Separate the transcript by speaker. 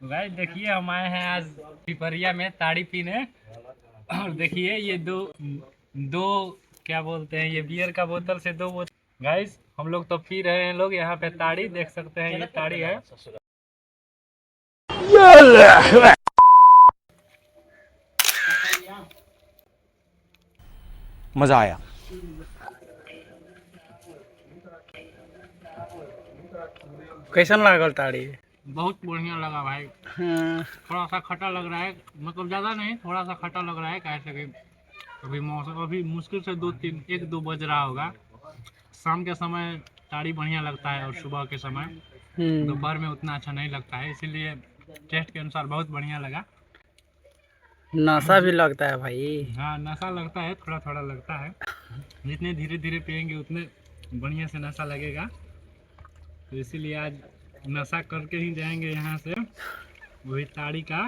Speaker 1: Guys देखिए हम आए हैं आज पिपरिया में ताड़ी पीने। और देखिए ये दो दो क्या बोलते हैं, ये बियर का बोतल से दो बोतल। गाइस हम लोग तो पी रहे हैं, लोग यहाँ पे ताड़ी देख सकते हैं, ये ताड़ी है।
Speaker 2: मजा आया।
Speaker 3: कैसन लागल ताड़ी?
Speaker 1: बहुत बढ़िया लगा भाई।
Speaker 3: हाँ,
Speaker 1: थोड़ा सा खट्टा लग रहा है, मतलब ज़्यादा नहीं, थोड़ा सा खट्टा लग रहा है। कैसे कि अभी मौसम अभी मुश्किल से 1-2 बज रहा होगा। शाम के समय ताड़ी बढ़िया लगता है और सुबह के समय दोपहर में उतना अच्छा नहीं लगता है, इसीलिए टेस्ट के अनुसार बहुत बढ़िया लगा।
Speaker 3: नशा भी लगता है भाई।
Speaker 1: हाँ नशा लगता है, थोड़ा थोड़ा लगता है। जितने धीरे धीरे पियेंगे उतने बढ़िया से नशा लगेगा, तो इसीलिए आज नशा करके ही जाएंगे यहाँ से, वही ताड़ी का